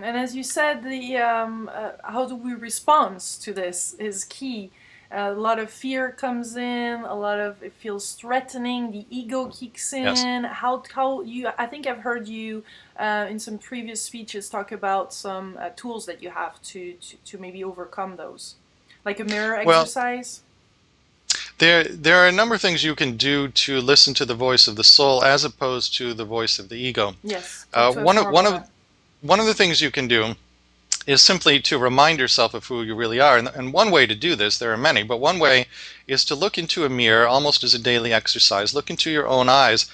And as you said, the how do we respond to this is key. A lot of fear comes in. A lot of it feels threatening. The ego kicks Yes. in. How you? I think I've heard you in some previous speeches talk about some tools that you have to maybe overcome those, like a mirror Well, exercise. there are a number of things you can do to listen to the voice of the soul as opposed to the voice of the ego. Yes, talk Uh, to us one more of one about of that. one of the things you can do is simply to remind yourself of who you really are. And one way to do this, there are many, but one way is to look into a mirror almost as a daily exercise. Look into your own eyes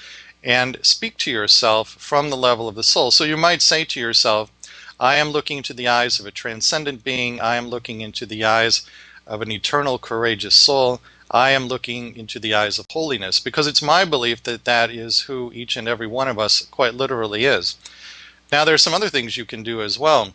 and speak to yourself from the level of the soul. So you might say to yourself, I am looking into the eyes of a transcendent being. I am looking into the eyes of an eternal, courageous soul. I am looking into the eyes of holiness, because it's my belief that that is who each and every one of us quite literally is. Now, there are some other things you can do as well.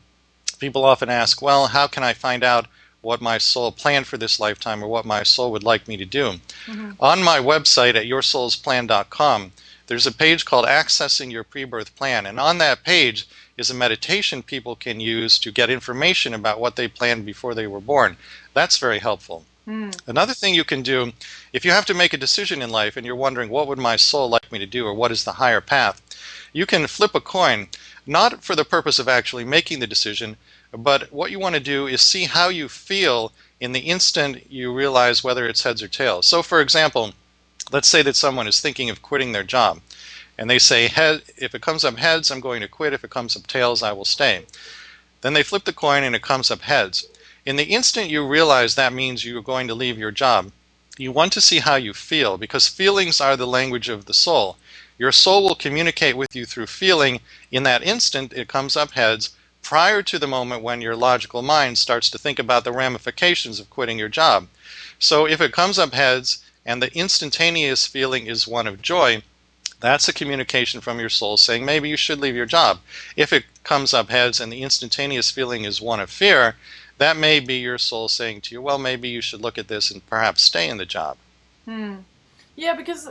People often ask, well, how can I find out what my soul planned for this lifetime or what my soul would like me to do? Mm-hmm. On my website at yoursoulsplan.com, there's a page called Accessing Your Pre-Birth Plan. And on that page is a meditation people can use to get information about what they planned before they were born. That's very helpful. Mm. Another thing you can do, if you have to make a decision in life and you're wondering what would my soul like me to do or what is the higher path, you can flip a coin, not for the purpose of actually making the decision, but what you want to do is see how you feel in the instant you realize whether it's heads or tails. So, for example, let's say that someone is thinking of quitting their job, and they say, if it comes up heads, I'm going to quit. If it comes up tails, I will stay. Then they flip the coin and it comes up heads. In the instant you realize that means you're going to leave your job, you want to see how you feel, because feelings are the language of the soul. Your soul will communicate with you through feeling. In that instant, it comes up heads prior to the moment when your logical mind starts to think about the ramifications of quitting your job. So if it comes up heads and the instantaneous feeling is one of joy, that's a communication from your soul saying maybe you should leave your job. If it comes up heads and the instantaneous feeling is one of fear, that may be your soul saying to you, well, maybe you should look at this and perhaps stay in the job. Hmm. Yeah, because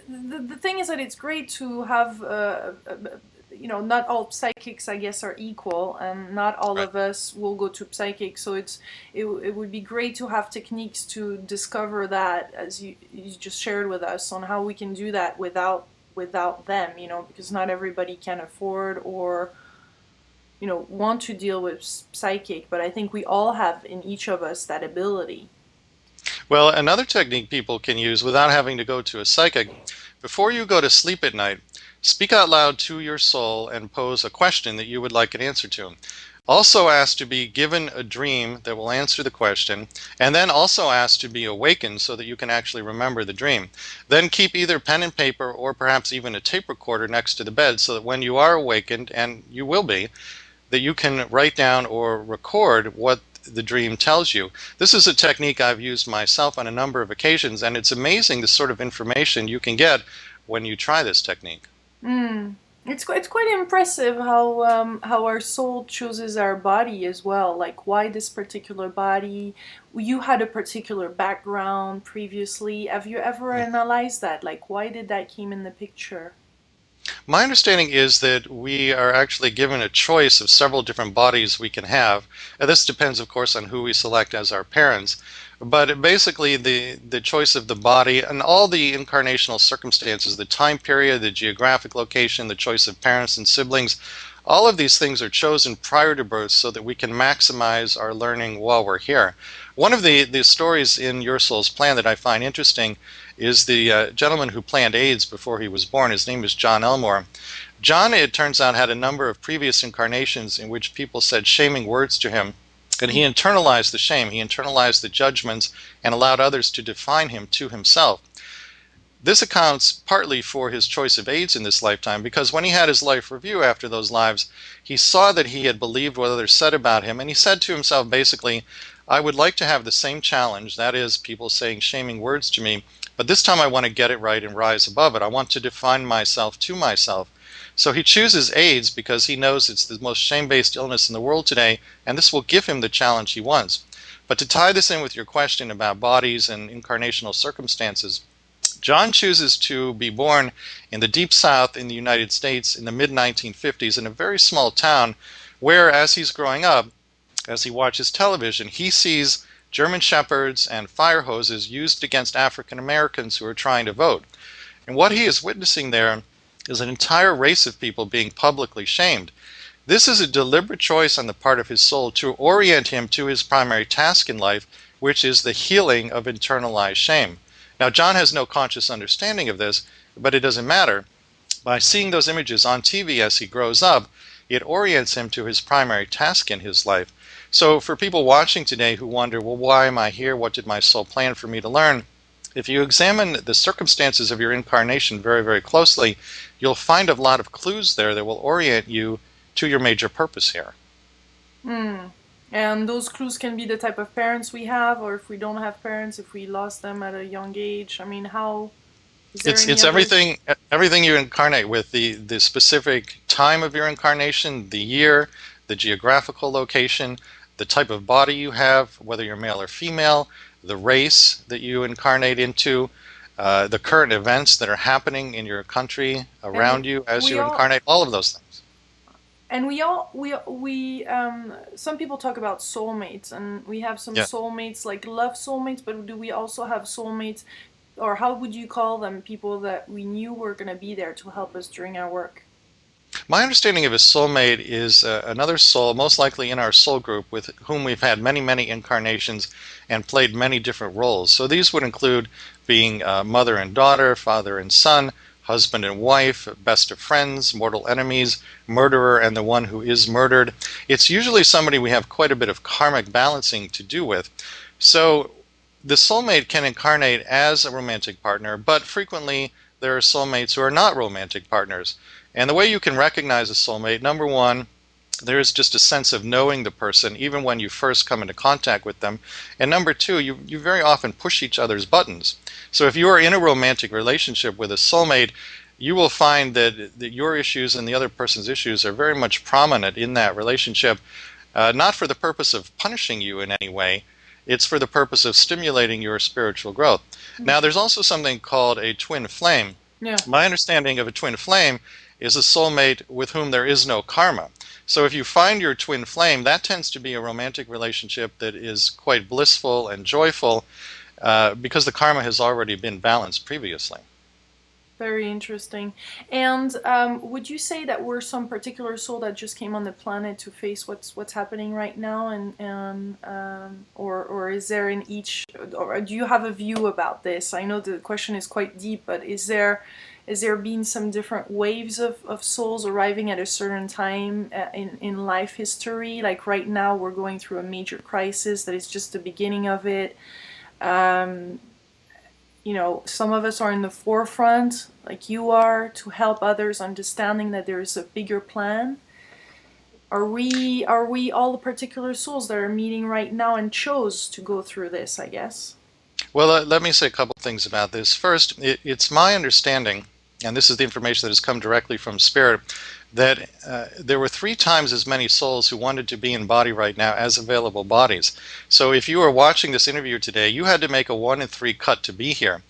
the thing is that it's great to have, not all psychics, I guess, are equal, and not all Right. of us will go to psychic. So it would be great to have techniques to discover that, as you just shared with us, on how we can do that without them, because not everybody can afford or want to deal with psychic, but I think we all have in each of us that ability. Well, another technique people can use without having to go to a psychic, before you go to sleep at night, speak out loud to your soul and pose a question that you would like an answer to. Also ask to be given a dream that will answer the question, and then also ask to be awakened so that you can actually remember the dream. Then keep either pen and paper or perhaps even a tape recorder next to the bed so that when you are awakened, and you will be, that you can write down or record what the dream tells you. This is a technique I've used myself on a number of occasions, and it's amazing the sort of information you can get when you try this technique. Mm. It's quite impressive how our soul chooses our body as well. Like why this particular body? You had a particular background previously. Have you ever analyzed that? Like why did that came in the picture? My understanding is that we are actually given a choice of several different bodies we can have. This depends, of course, on who we select as our parents. But basically, the choice of the body and all the incarnational circumstances, the time period, the geographic location, the choice of parents and siblings, all of these things are chosen prior to birth so that we can maximize our learning while we're here. One of the stories in Your Soul's Plan that I find interesting is the gentleman who planned AIDS before he was born. His name is John Elmore. John, it turns out, had a number of previous incarnations in which people said shaming words to him. And he internalized the shame, he internalized the judgments, and allowed others to define him to himself. This accounts partly for his choice of AIDS in this lifetime, because when he had his life review after those lives, he saw that he had believed what others said about him, and he said to himself basically, I would like to have the same challenge, that is, people saying shaming words to me, but this time I want to get it right and rise above it. I want to define myself to myself. So he chooses AIDS because he knows it's the most shame-based illness in the world today, and this will give him the challenge he wants. But to tie this in with your question about bodies and incarnational circumstances, John chooses to be born in the Deep South in the United States in the mid 1950s in a very small town where as he's growing up, as he watches television, he sees German shepherds and fire hoses used against African Americans who are trying to vote. And what he is witnessing there is an entire race of people being publicly shamed. This is a deliberate choice on the part of his soul to orient him to his primary task in life, which is the healing of internalized shame. Now, John has no conscious understanding of this, but it doesn't matter. By seeing those images on TV as he grows up, it orients him to his primary task in his life. So for people watching today who wonder, well, why am I here? What did my soul plan for me to learn? If you examine the circumstances of your incarnation very, very closely, you'll find a lot of clues there that will orient you to your major purpose here. Hmm. And those clues can be the type of parents we have, or if we don't have parents, if we lost them at a young age. I mean, how is there any It's other? everything you incarnate with, the specific time of your incarnation, the year, the geographical location, the type of body you have, whether you're male or female, the race that you incarnate into, the current events that are happening in your country And around you as we you all incarnate, all of those things. we some people talk about soulmates, and we have some Yeah. soulmates like love soulmates, but do we also have soulmates, or how would you call them, people that we knew were going to be there to help us during our work? My understanding of a soulmate is another soul, most likely in our soul group, with whom we've had many, many incarnations and played many different roles. So these would include being mother and daughter, father and son, husband and wife, best of friends, mortal enemies, murderer, and the one who is murdered. It's usually somebody we have quite a bit of karmic balancing to do with. So the soulmate can incarnate as a romantic partner, but frequently there are soulmates who are not romantic partners. And the way you can recognize a soulmate, number one, there is just a sense of knowing the person even when you first come into contact with them. And number two, you very often push each other's buttons. So if you are in a romantic relationship with a soulmate, you will find that your issues and the other person's issues are very much prominent in that relationship, not for the purpose of punishing you in any way. It's for the purpose of stimulating your spiritual growth. Hmm. Now, there's also something called a twin flame. Yeah. My understanding of a twin flame is a soulmate with whom there is no karma. So if you find your twin flame, that tends to be a romantic relationship that is quite blissful and joyful because the karma has already been balanced previously. Very interesting. And would you say that we're some particular soul that just came on the planet to face what's happening right now, and or is there in each, or do you have a view about this? I know the question is quite deep, but is there been some different waves of souls arriving at a certain time in life history? Like right now, we're going through a major crisis that is just the beginning of it. Um, some of us are in the forefront, like you are, to help others understanding that there is a bigger plan. Are we all the particular souls that are meeting right now and chose to go through this, I guess? Well, let me say a couple things about this. First, it's my understanding, and this is the information that has come directly from Spirit, that there were 3 times as many souls who wanted to be in body right now as available bodies. So if you were watching this interview today, you had to make a 1 in 3 cut to be here.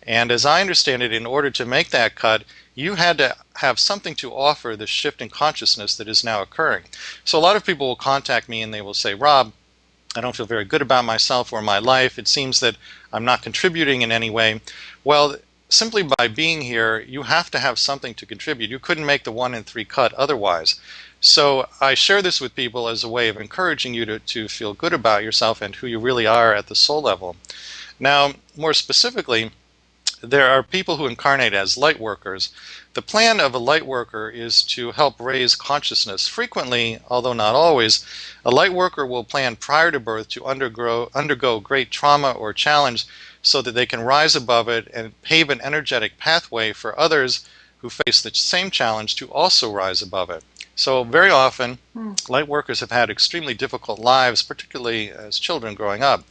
And as I understand it, in order to make that cut, you had to have something to offer the shift in consciousness that is now occurring. So a lot of people will contact me and they will say, Rob, I don't feel very good about myself or my life. It seems that I'm not contributing in any way. Well, simply by being here, you have to have something to contribute. You couldn't make the 1 in 3 cut otherwise. So I share this with people as a way of encouraging you to feel good about yourself and who you really are at the soul level. Now, more specifically, there are people who incarnate as light workers. The plan of a light worker is to help raise consciousness. Frequently, although not always, a light worker will plan prior to birth to undergo great trauma or challenge so that they can rise above it and pave an energetic pathway for others who face the same challenge to also rise above it. So very often, Hmm. light workers have had extremely difficult lives, particularly as children growing up.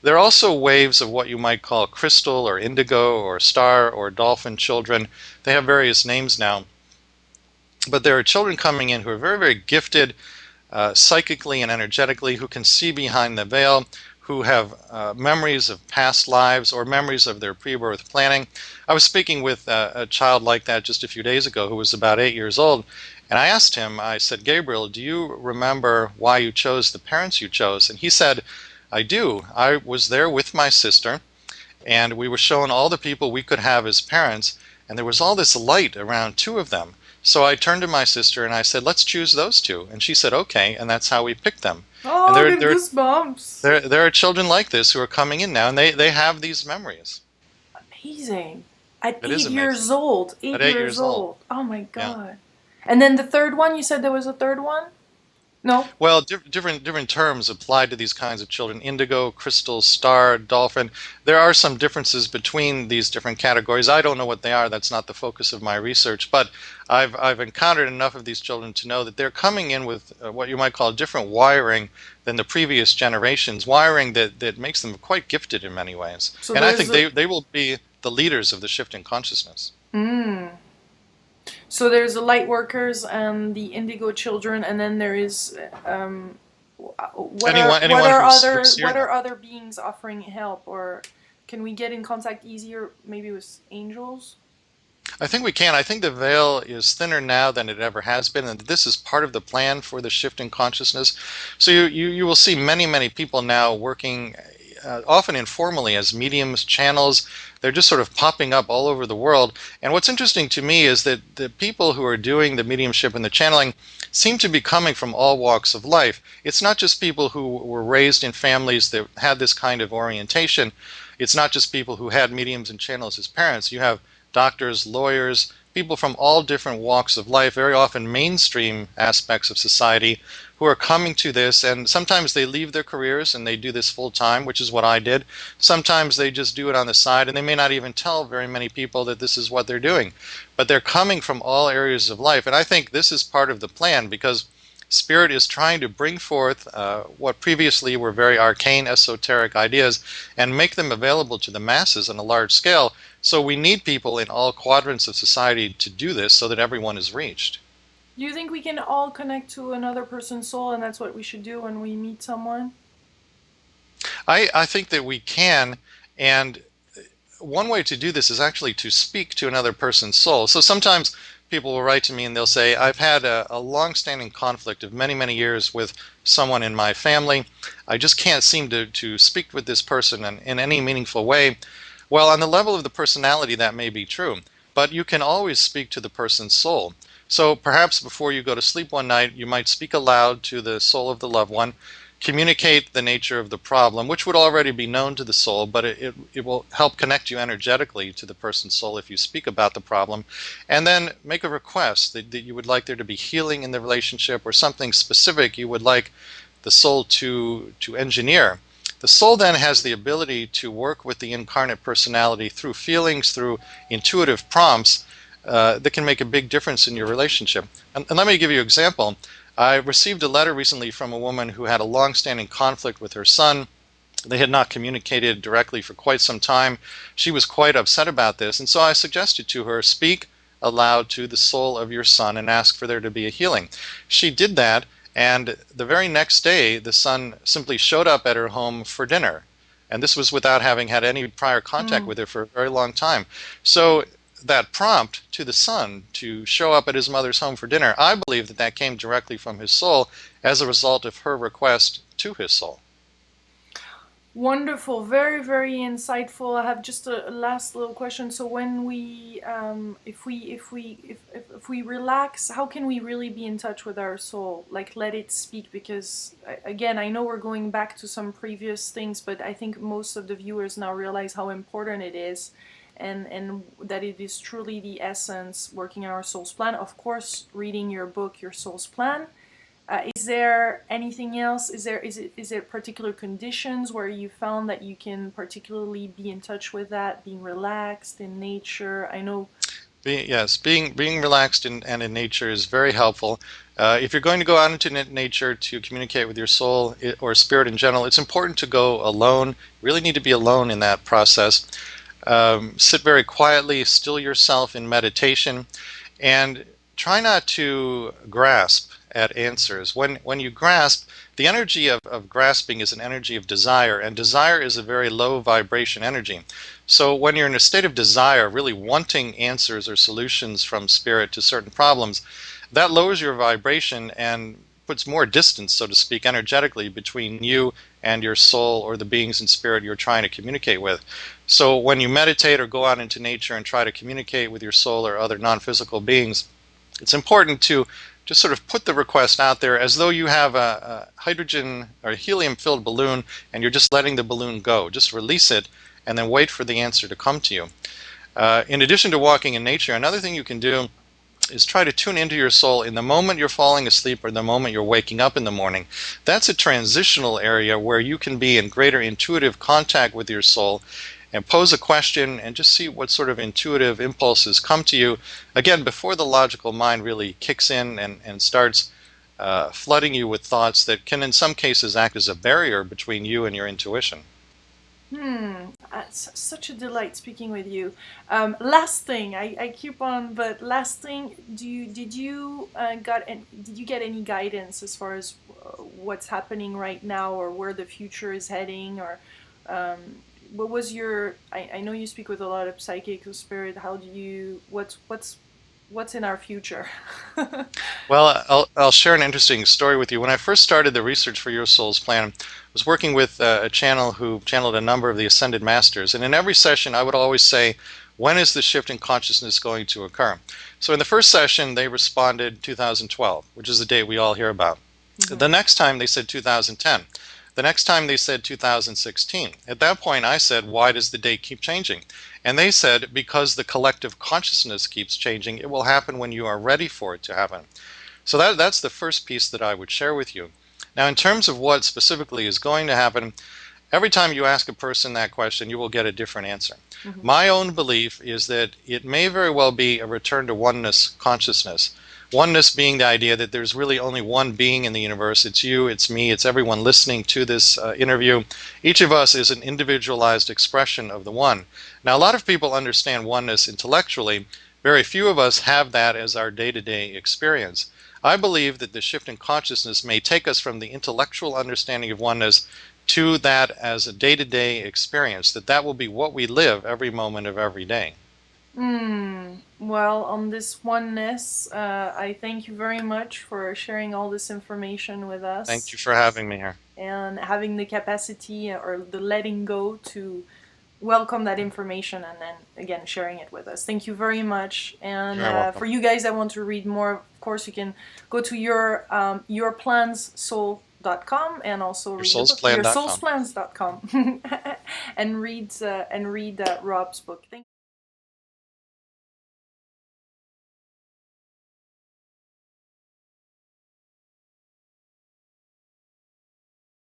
There are also waves of what you might call crystal or indigo or star or dolphin children. They have various names now. But there are children coming in who are very, very gifted psychically and energetically, who can see behind the veil, who have memories of past lives or memories of their pre-birth planning. I was speaking with a child like that just a few days ago who was about 8 years old, And I asked him, I said, Gabriel, do you remember why you chose the parents you chose? And he said, I do. I was there with my sister, and we were shown all the people we could have as parents, and there was all this light around two of them. So I turned to my sister and I said, let's choose those two. And she said, okay, and that's how we picked them. And Oh, I got goosebumps. there are children like this who are coming in now, and they have these memories. Amazing. At It is eight amazing. years old. At 8 8 years years old. old. Oh my Yeah. God. And then the third one, you said there was a third one? No? Well, different terms apply to these kinds of children. Indigo, crystal, star, dolphin. There are some differences between these different categories. I don't know what they are. That's not the focus of my research. But I've encountered enough of these children to know that they're coming in with what you might call different wiring than the previous generations, wiring that makes them quite gifted in many ways. So And I there's think a. they will be the leaders of the shift in consciousness. Mm. So there's the light workers and the indigo children, and then there is Anyone who's here what now. are other beings offering help, or can we get in contact easier maybe with angels? I think we can. I think the veil is thinner now than it ever has been, and this is part of the plan for the shift in consciousness. So you will see many people now working, often informally, as mediums, channels. They're just sort of popping up all over the world. And what's interesting to me is that the people who are doing the mediumship and the channeling seem to be coming from all walks of life. It's not just people who were raised in families that had this kind of orientation. It's not just people who had mediums and channels as parents. You have doctors, lawyers, people from all different walks of life, very often mainstream aspects of society, who are coming to this. And sometimes they leave their careers and they do this full time, which is what I did. Sometimes they just do it on the side, and they may not even tell very many people that this is what they're doing. But they're coming from all areas of life. And I think this is part of the plan, because Spirit is trying to bring forth what previously were very arcane, esoteric ideas and make them available to the masses on a large scale. So we need people in all quadrants of society to do this so that everyone is reached. Do you think we can all connect to another person's soul, and that's what we should do when we meet someone? I think that we can, and one way to do this is actually to speak to another person's soul. So sometimes people will write to me and they'll say, I've had a long-standing conflict of many years with someone in my family. I just can't seem to speak with this person in any meaningful way. Well, on the level of the personality, that may be true, but you can always speak to the person's soul. So perhaps before you go to sleep one night, you might speak aloud to the soul of the loved one, communicate the nature of the problem, which would already be known to the soul, but it will help connect you energetically to the person's soul if you speak about the problem, and then make a request that you would like there to be healing in the relationship, or something specific you would like the soul to engineer. The soul then has the ability to work with the incarnate personality through feelings, through intuitive prompts that can make a big difference in your relationship. And let me give you an example. I received a letter recently from a woman who had a long-standing conflict with her son. They had not communicated directly for quite some time. She was quite upset about this, and so I suggested to her, speak aloud to the soul of your son and ask for there to be a healing. She did that, and the very next day, the son simply showed up at her home for dinner. And this was without having had any prior contact Mm. with her for a very long time. So that prompt to the son to show up at his mother's home for dinner, I believe that came directly from his soul as a result of her request to his soul. Wonderful, very insightful. I have just a last little question. So when we, if we relax, how can we really be in touch with our soul? Like let it speak, because again, I know we're going back to some previous things, but I think most of the viewers now realize how important it is, and that it is truly the essence working on our soul's plan. Of course, reading your book, Your Soul's Plan. Is there anything else? Is there particular conditions where you found that you can particularly be in touch with that, being relaxed in nature? I know. Yes, being relaxed and in nature is very helpful. If you're going to go out into nature to communicate with your soul or spirit in general, it's important to go alone. You really need to be alone in that process. Sit very quietly, still yourself in meditation, and try not to grasp at answers. When you grasp, the energy of grasping is an energy of desire, and desire is a very low vibration energy. So when you're in a state of desire, really wanting answers or solutions from spirit to certain problems, that lowers your vibration and puts more distance, so to speak, energetically between you and your soul or the beings in spirit you're trying to communicate with. So when you meditate or go out into nature and try to communicate with your soul or other non-physical beings, it's important to just sort of put the request out there as though you have a hydrogen or helium filled balloon and you're just letting the balloon go. Just release it and then wait for the answer to come to you. In addition to walking in nature, another thing you can do is try to tune into your soul in the moment you're falling asleep or the moment you're waking up in the morning. That's a transitional area where you can be in greater intuitive contact with your soul and pose a question and just see what sort of intuitive impulses come to you, again, before the logical mind really kicks in and starts flooding you with thoughts that can, in some cases, act as a barrier between you and your intuition. It's such a delight speaking with you. Last thing, I keep on, but last thing, did you get any guidance as far as what's happening right now, or where the future is heading, or um, what was your? I know you speak with a lot of psychic or spirit. How do you? What's in our future? Well, I'll share an interesting story with you. When I first started the research for Your Soul's Plan, I was working with a channel who channeled a number of the Ascended Masters. And in every session, I would always say, when is the shift in consciousness going to occur? So in the first session, they responded 2012, which is the date we all hear about. Hmm. The next time, they said 2010. The next time they said 2016. At that point, I said, why does the date keep changing? And they said, because the collective consciousness keeps changing, it will happen when you are ready for it to happen. So that's the first piece that I would share with you. Now, in terms of what specifically is going to happen, every time you ask a person that question, you will get a different answer. Hmm. My own belief is that it may very well be a return to oneness consciousness. Oneness being the idea that there's really only one being in the universe. It's you, it's me, it's everyone listening to this interview. Each of us is an individualized expression of the one. Now, a lot of people understand oneness intellectually. Very few of us have that as our day-to-day experience. I believe that the shift in consciousness may take us from the intellectual understanding of oneness to that as a day-to-day experience, that will be what we live every moment of every day. Well, on this oneness, I thank you very much for sharing all this information with Thank us you for having me here. and having the capacity or the letting go to welcome that information and then again sharing it with us. Thank you very much. And You're very welcome. for you guys that want to read more, of course, you can go to yourplanssoul.com and also read the book YourSoulsPlan.com. yoursoulsplans.com and read Rob's book. Thank